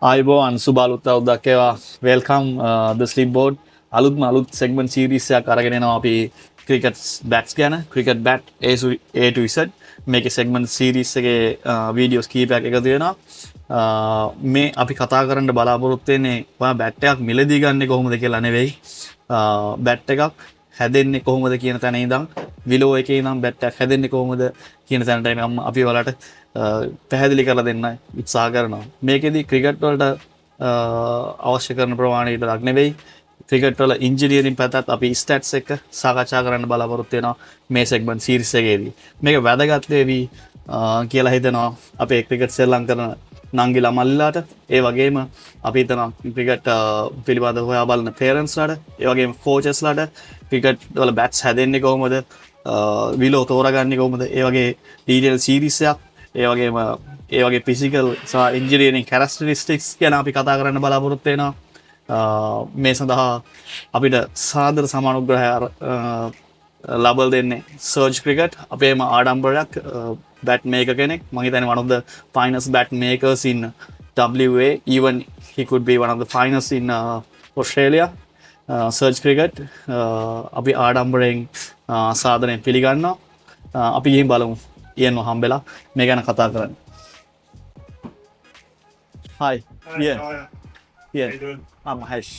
ආයිබෝවන් සුබාලුත් අවුදක් ඒවා වෙල්කම් ද slip board අලුත්ම අලුත් සෙග්මන්ට් සීරීස් එකක් අරගෙන එනවා අපි ක්‍රිකට් බැට්ස් ගැන cricket bat A to Z මේකේ සෙග්මන්ට් සීරීස් එකේ වීඩියෝස් කීපයක් එකතු වෙනවා මේ අපි කතා කරන්න බලාපොරොත්තු වෙන්නේ ඔයා බැට් එකක් මිලදී ගන්නේ කොහොමද කියලා නෙවෙයි බැට් එකක් හැදෙන්නේ කොහොමද කියන තැන ඉඳන් විලෝ එකේ ඉඳන් බැට් එකක් හැදෙන්නේ කොහොමද කියන තැනට අපි ඔයාලට පැහැදිලි කරලා දෙන්න උත්සාහ කරනවා. මේකෙදි ක්‍රිකට් වලට අවශ්‍ය කරන ප්‍රමාණය විතරක් නෙවෙයි ක්‍රිකට් වල ඉන්ජිනියරින් පැත්තත් අපි ස්ටැට්ස් එක සාකච්ඡා කරන්න බලාපොරොත්තු වෙනවා මේ සෙග්මන්ට් සීරීස් එකේදී. මේක වැදගත් වෙවි කියලා හිතනවා අපේ ක්‍රිකට් සෙල්ලම් කරන නංගිලා මල්ලාට ඒ වගේම අපි හිතනවා ක්‍රිකට් පිළිබඳව හොයා බලන පේරන්ට්ස්ලාට ඒ වගේම කෝචස්ලාට ක්‍රිකට් වල බැට්ස් හැදෙන්නේ කොහොමද විලෝ තෝරගන්නේ කොහොමද ඒ වගේ ඩීටේල් සීරීස් එකක් ඒ වගේ ෆිසිකල් සහ ඉන්ජිනියරින් කැරක්ටරිස්ටික්ස් ගැන අපි කතා කරන්න බලාපොරොත්තු වෙනවා. මේ සඳහා අපිට සාදර සමානුග්‍රහය ලබා දෙන්නේ සර්ජ් ක්‍රිකට් අපේම ආඩම්බරයක් bat maker කෙනෙක් මම හිතන්නේ one of the finest bat makers in WA even he could be one of the finest in Australia search cricket අපි ආඩම්බරයෙන් සාදරයෙන් පිළිගන්නවා අපි ගිහින් බලමු ඉයන්ව හම්බෙලා මේ ගැන කතා කරන්න. Hi. Yeah. How are Yeah. you doing? I'm Mahesh.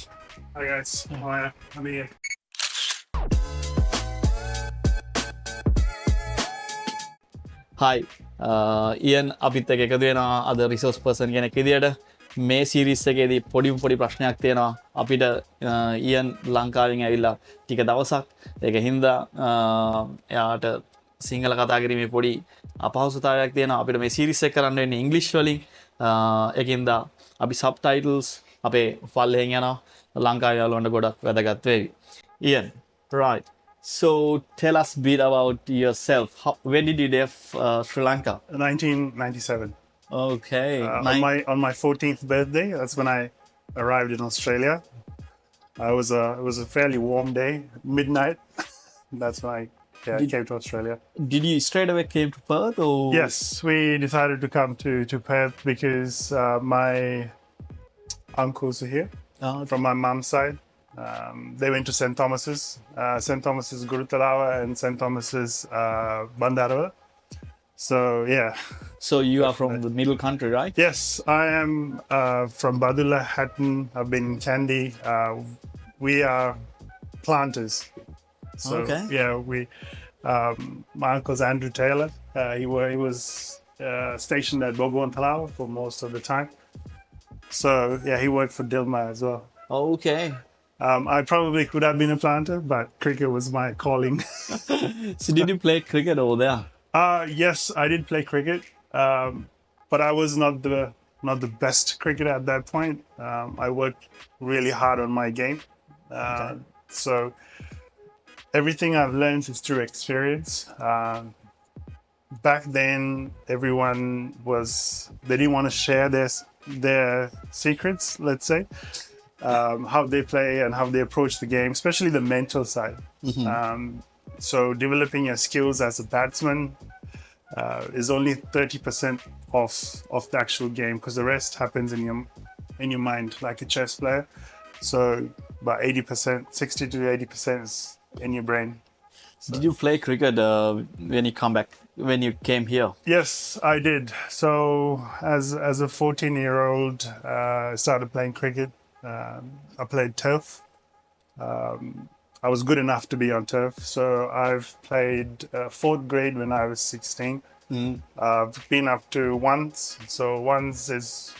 Hi guys. How are you? I'm Ian. Hi. ඉයන් අපිත් එක්ක එකතු වෙනවා අද රිසෝස් පර්සන් කෙනෙක් විදියට මේ සීරීස් එකේදී පොඩි ප්‍රශ්නයක් තියෙනවා අපිට ඉයන් ලංකාවෙන් ඇවිල්ලා ටික දවසක් ඒක හින්දා එයාට සිංහල කතා කිරීමේ පොඩි අපහසුතාවයක් තියෙනවා අපිට මේ සීරීස් එක කරන්න වෙන්නේ ඉංග්‍රීසි වලින් ඒකින්ද අපි සබ්ටයිටල්ස් අපේ ෆයිල් එකෙන් යනවා ලංකාවේ යාළුවන්ට ගොඩක් වැදගත් වෙයි. Ian, right. So tell us a bit about yourself. When did you leave Sri Lanka? 1997. Okay. On my 14th birthday, that's when I arrived in Australia. It was a fairly warm day, midnight. That's when I came to Australia. Did you straight away came to Perth or? Yes, we decided to come to Perth because my uncles are here from my mum's side. They went to St. Thomas's, St. Thomas's Gurutalawa and St. Thomas's Bandarwa. So yeah. So you are from the middle country, right? Yes, I am from Badulla, Hatton. I've been in Kandy. We are planters. So Okay. yeah, my uncle's Andrew Taylor. He was stationed at Bogwantalawa for most of the time. So yeah, he worked for Dilma as well. Okay. I probably could have been a planter, but cricket was my calling. So did you play cricket over there? Yes, I did play cricket, but I was not the best cricketer at that point. I worked really hard on my game. So everything I've learned is through experience. Back then, everyone they didn't want to share their secrets, let's say. How they play and how they approach the game, especially the mental side. So developing your skills as a batsman is only 30% of the actual game because the rest happens in your mind, like a chess player. So about 80%, 60 to 80% is in your brain. So. Did you play cricket when you came here? Yes, I did. So as a 14-year-old, I started playing cricket. I played turf. I was good enough to be on turf. So I've played 4th grade when I was 16. I've been up to once. So once is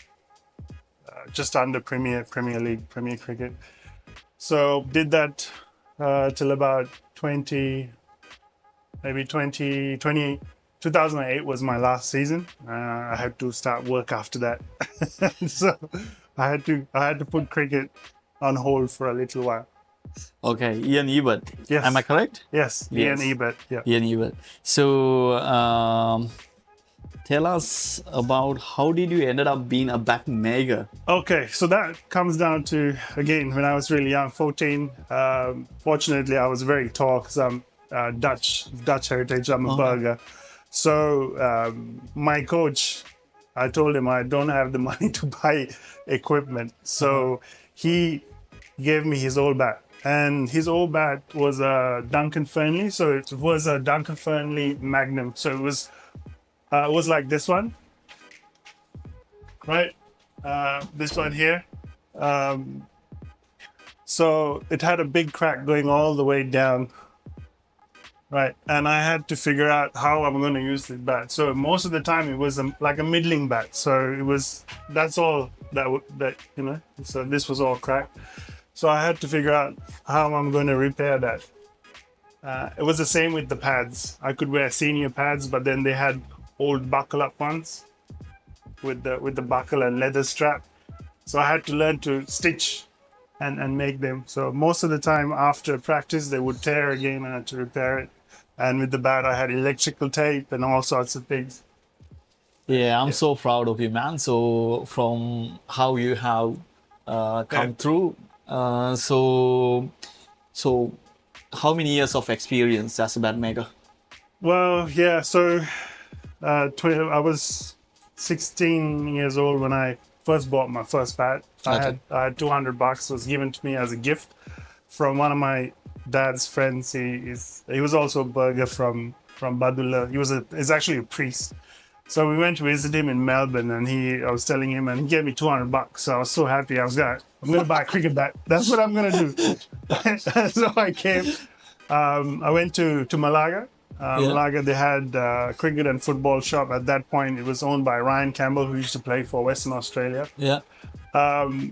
just under Premier League, Premier Cricket. So did that till about 2008 was my last season. I had to start work after that. So I had to put cricket on hold for a little while. Okay, Ian Ebert. Yes. Am I correct? Yes, Yes. Ian Ebert. Yeah. Ian Ebert. So tell us about how did you ended up being a bat maker? Okay, so that comes down to, again, when I was really young, 14. Fortunately, I was very tall because I'm Dutch heritage. I'm a burger. So my coach I told him I don't have the money to buy equipment. So he gave me his old bat. And his old bat was a Duncan Fernley. So it was a Duncan Fernley Magnum. So it was like this one, right? This one here. So it had a big crack going all the way down, right? And I had to figure out how I'm going to use the bat. So most of the time it was like a middling bat. So that's all that you know. So this was all cracked. So I had to figure out how I'm going to repair that. It was the same with the pads. I could wear senior pads, but then they had old buckle-up ones with the buckle and leather strap. So I had to learn to stitch and make them. So most of the time after practice, they would tear again and I had to repair it. And with the bat, I had electrical tape and all sorts of things. Yeah, I'm so proud of you, man. So from how you have come through, so how many years of experience as a bat maker? Well, yeah. So I was 16 years old when I first bought my first bat. Okay. I had $200. It was given to me as a gift from one of my dad's friends. He was also a burger from Badula. He's actually a priest. So we went to visit him in Melbourne, and I was telling him, and he gave me $200. So I was so happy. I'm gonna buy a cricket bat. That's what I'm gonna do. So I came. I went to Malaga. Malaga, they had a cricket and football shop. At that point, it was owned by Ryan Campbell, who used to play for Western Australia. Yeah.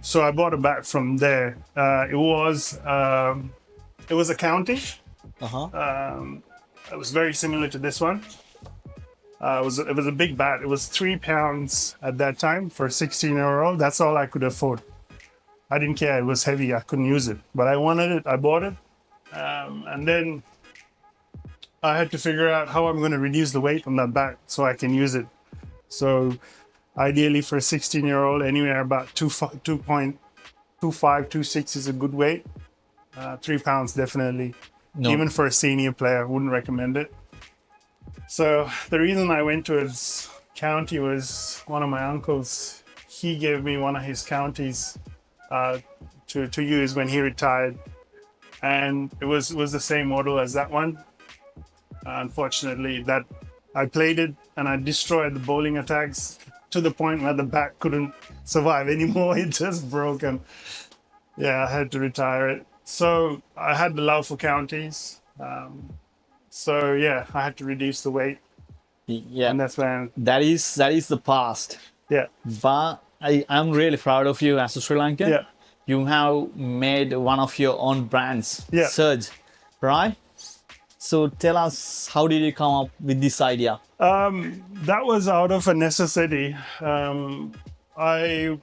So I bought a bat from there. It was a county. It was very similar to this one. It was a big bat. It was 3 pounds at that time for a 16-year-old. That's all I could afford. I didn't care. It was heavy. I couldn't use it, but I wanted it. I bought it, and then I had to figure out how I'm going to reduce the weight on that bat so I can use it. So ideally for a 16-year-old, anywhere about 2.25, 2.6 is a good weight. 3 pounds definitely. No. Even for a senior player, I wouldn't recommend it. So the reason I went to his county was one of my uncles. He gave me one of his counties to use when he retired, and it was the same model as that one. Unfortunately, that I played it and I destroyed the bowling attacks to the point where the bat couldn't survive anymore. It just broke, and yeah, I had to retire it. So I had the love for counties. So yeah, I had to reduce the weight, Yeah. and that's when That is the past. yeah. But I'm really proud of you as a Sri Lankan. Yeah. You have made one of your own brands, Yeah. Surge, right? So tell us, how did you come up with this idea? That was out of a necessity. I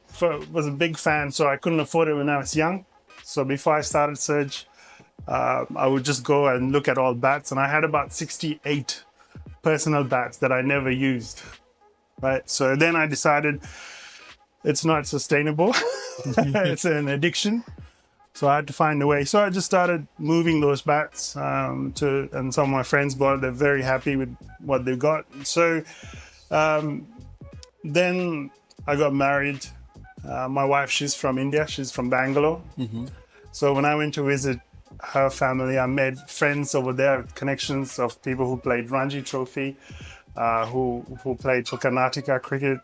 was a big fan, so I couldn't afford it when I was young. So before I started Surge, I would just go and look at all bats, and I had about 68 personal bats that I never used. Right. So then I decided it's not sustainable. It's an addiction. So I had to find a way. So I just started moving those bats and some of my friends bought it. They're very happy with what they got. So then I got married. My wife, she's from India. She's from Bangalore. So when I went to visit her family, I made friends over there, connections of people who played Ranji Trophy, who played for Karnataka cricket.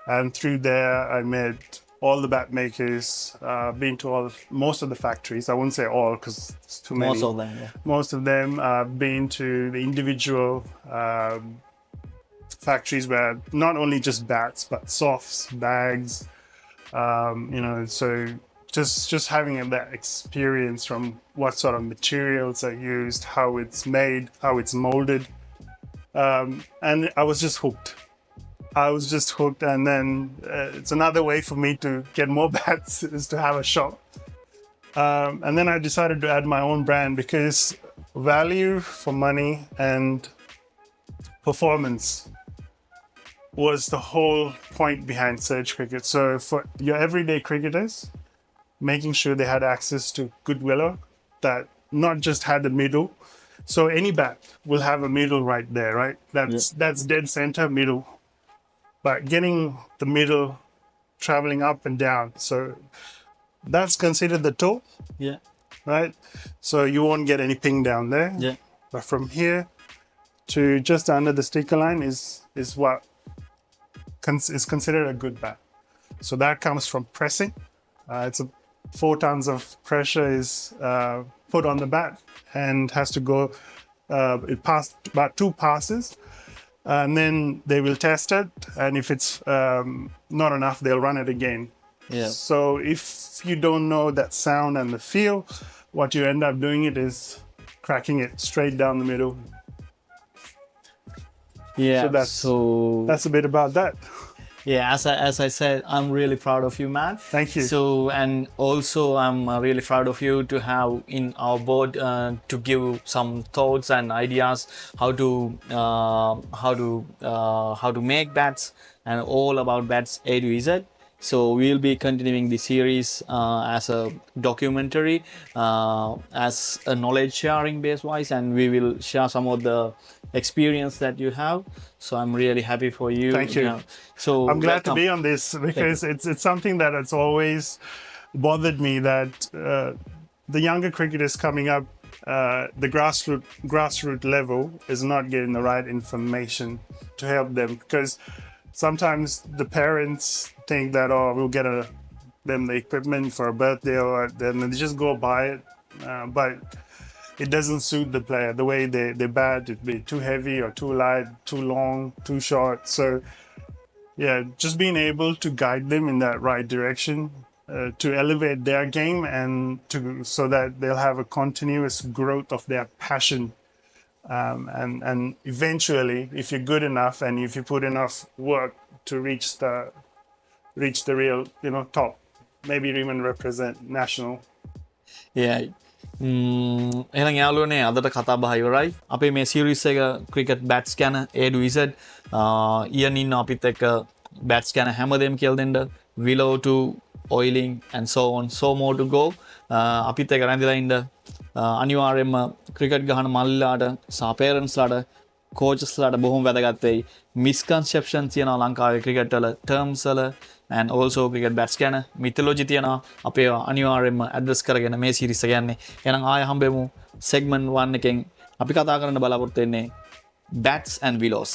And through there, I met all the bat makers, been to most of the factories. I wouldn't say all because it's too many. Most of them, yeah. Most of them, been to the individual factories where not only just bats, but softs, bags, so just having that experience from what sort of materials are used, how it's made, how it's molded. And I was just hooked. And then it's another way for me to get more bats is to have a shop. And then I decided to add my own brand because value for money and performance was the whole point behind Surge Cricket. So for your everyday cricketers, making sure they had access to good willow that not just had a middle. So any bat will have a middle right there, right? That's dead center middle. but getting the middle, traveling up and down. So that's considered the toe, Yeah. right? So you won't get any ping down there. Yeah. But from here to just under the sticker line is what is considered a good bat. So that comes from pressing. It's 4 tons of pressure is put on the bat and has to go. It passed about 2 passes, and then they will test it. And if it's not enough, they'll run it again. Yeah. So if you don't know that sound and the feel, what you end up doing it is cracking it straight down the middle. Yeah. So that's a bit about that. Yeah, as I said, I'm really proud of you, man. Thank you. So, and also I'm really proud of you to have in our board to give some thoughts and ideas how to make bats and all about bats A to Z. So we'll be continuing the series as a documentary, as a knowledge sharing base wise, and we will share some of the experience that you have. So I'm really happy for you. Thank you. So I'm glad to be on this because it's something that has always bothered me that the younger cricketers coming up, the grassroots level is not getting the right information to help them, because sometimes the parents think that, oh, we'll get them the equipment for a birthday, or then they just go buy it, but it doesn't suit the player. The way they bat, it'd be too heavy or too light, too long, too short. So yeah, just being able to guide them in that right direction to elevate their game and so that they'll have a continuous growth of their passion. And eventually, if you're good enough and if you put enough work to reach the real, top, maybe even represent national. Yeah. එහෙනම් යාළුවනේ අදට කතා බහ ඉවරයි. අපේ මේ series එක cricket බැට්ස් ගැන A to Z ඉයන් ඉන්න අපිත් එක්ක බැට්ස් ගැන හැමදේම කියලා දෙන්න. willow to oiling and so on, so more to go. අපිත් එක්ක රැඳිලා ඉන්න. අනිවාර්යයෙන්ම ක්‍රිකට් ගහන මල්ලාට සහ පේරන්ට්ස්ලාට කෝචස්ලාට බොහොම වැදගත් වෙයි. මිස්කන්සෙප්ෂන් තියෙනවා ලංකාවේ ක්‍රිකට් වල ටර්ම්ස් වල and also ක්‍රිකට් බැට්ස් ගැන මිතොලොජි තියෙනවා. අපේ අනිවාර්යයෙන්ම ඇඩ්‍රස් කරගෙන මේ සීරීස් එක යන්නේ. එහෙනම් ආයෙ හම්බෙමු segment 1 එකෙන් අපි කතා කරන්න බලාපොරොත්තු වෙන්නේ bats and willows.